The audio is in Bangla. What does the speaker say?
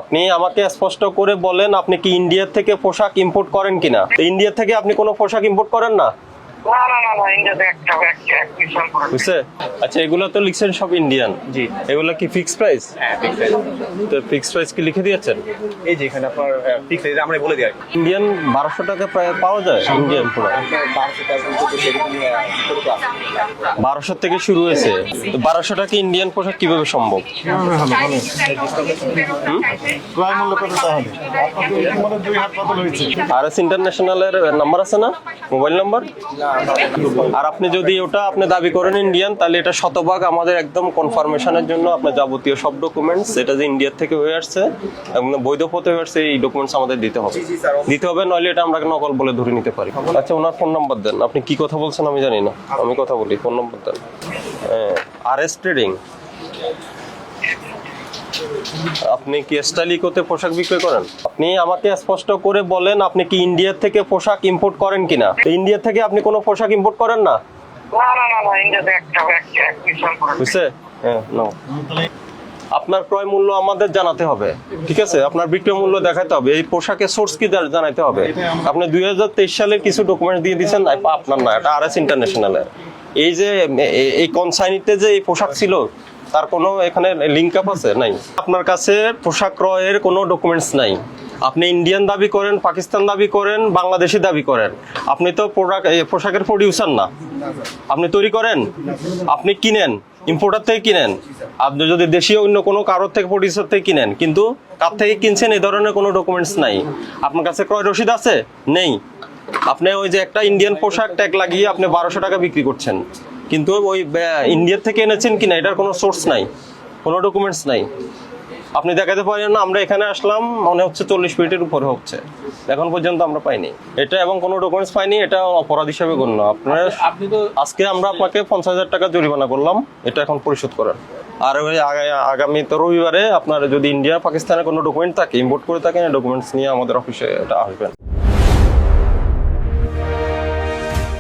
আপনি আমাকে স্পষ্ট করে বলেন, আপনি কি ইন্ডিয়া থেকে পোশাক ইম্পোর্ট করেন কিনা? ইন্ডিয়া থেকে আপনি কোনো পোশাক ইম্পোর্ট করেন না? না, ইন্ডিয়াতে একটা বিশাল বড় বুঝছে? আচ্ছা, এগুলো তো লিখছেন সব ইন্ডিয়ান। জি। এগুলো কি ফিক্স প্রাইস? হ্যাঁ, fixed price। তো ফিক্স প্রাইস কি লিখে দিয়েছেন? এই যে এখানে আপনার ফিক্স প্রাইস আমরা বলে দিই আর কি। ইন্ডিয়ান 1200 টাকা প্রায় পাওয়া যায় ইন্ডিয়ান পুরো। আপনার 1200 টাকা পর্যন্ত সেরকম ছোট তো আছে। 1200 থেকে শুরু হয়েছে। তো 1200 টাকা ইন্ডিয়ান পোশাক কিভাবে সম্ভব? ক্রয় মূল্য কত তাহলে? আপনার তো 2 হাত বদল হয়েছে। আরএস ইন্টারন্যাশনালের নাম্বার আছে না, মোবাইল নাম্বার? আর আপনি যদি ওটা আপনি দাবি করেন ইন্ডিয়ান, তাহলে এটা শতভাগ আমাদের একদম কনফার্মেশনের জন্য আপনার যাবতীয় সব ডকুমেন্টস, এটা যে ইন্ডিয়া থেকে হয়ে আসছে এবং বৈধ পথে হয়ে আসছে, এই ডকুমেন্টস আমাদের দিতে হবে নইলে এটা আমরা নকল বলে ধরে নিতে পারি। আচ্ছা, ওনার ফোন নাম্বার দেন। আপনি কি কথা বলছেন আমি জানি না, আমি কথা বলি, ফোন নাম্বার দেন। RS trading. আপনি কি স্টাইলিকোতে পোশাক বিক্রি করেন? আপনি আমাকে স্পষ্ট করে বলেন, আপনি কি ইন্ডিয়া থেকে পোশাক ইম্পোর্ট করেন কিনা? ইন্ডিয়া থেকে আপনি কোনো পোশাক ইম্পোর্ট করেন না? না, ইন্ডিয়াতে একটা বিশাল বড় বুঝছে? হ্যাঁ, নাও। আপনার ক্রয় মূল্য আমাদের জানাতে হবে, ঠিক আছে? আপনার বিক্রয় মূল্য দেখাতে হবে, এই পোশাকের সোর্স কি জানাতে হবে। আপনি 2023 সালের কিছু ডকুমেন্ট দিয়ে দিচ্ছেন, আপনার না, এটা আরএস ইন্টারন্যাশনালের। এই যে এই কনসাইনিতে যে এই পোশাক ছিল, তার কোনো এখানে লিঙ্ক আপ আছে? নাই। আপনার কাছে পোশাক ক্রয়ের কোনো ডকুমেন্টস নাই। আপনি ইন্ডিয়ান দাবি করেন, পাকিস্তান দাবি করেন, বাংলাদেশি দাবি করেন, আপনি তো পোশাকের প্রডিউসার না। আপনি তৈরি করেন, আপনি কিনেন, ইম্পোর্টার থেকে কিনেন। আপনি যদি দেশীয় অন্য কোনো কারোর থেকে, প্রডিউসার থেকে কিনেন, কিন্তু কার থেকে কিনছেন এই ধরনের কোনো ডকুমেন্টস নাই। আপনার কাছে ক্রয় রসিদ আছে? নেই। আপনি ওই যে একটা ইন্ডিয়ান পোশাক ট্যাগ লাগিয়ে আপনি 1200 টাকা বিক্রি করছেন, কিন্তু ওই ইন্ডিয়া থেকে এনেছেন কিনা এটার কোনো সোর্স নাই, কোনো ডকুমেন্টস নাই। আপনি দেখাতে পারেন না, আমরা এখানে আসলাম মনে হচ্ছে 40 মিনিটের উপরে হচ্ছে, এখন পর্যন্ত আমরা পাইনি এটা, এবং কোনো ডকুমেন্টস পাইনি। এটা অপরাধ হিসেবে গণ্য। আপনার আজকে আমরা আপনাকে 50,000 টাকা জরিমানা করলাম, এটা এখন পরিশোধ করেন। আর ওই আগামী তো রবিবারে আপনার যদি ইন্ডিয়া পাকিস্তানের কোনো ডকুমেন্ট থাকে, ইম্পোর্ট করে থাকেন, ডকুমেন্টস নিয়ে আমাদের অফিসে এটা আসবেন।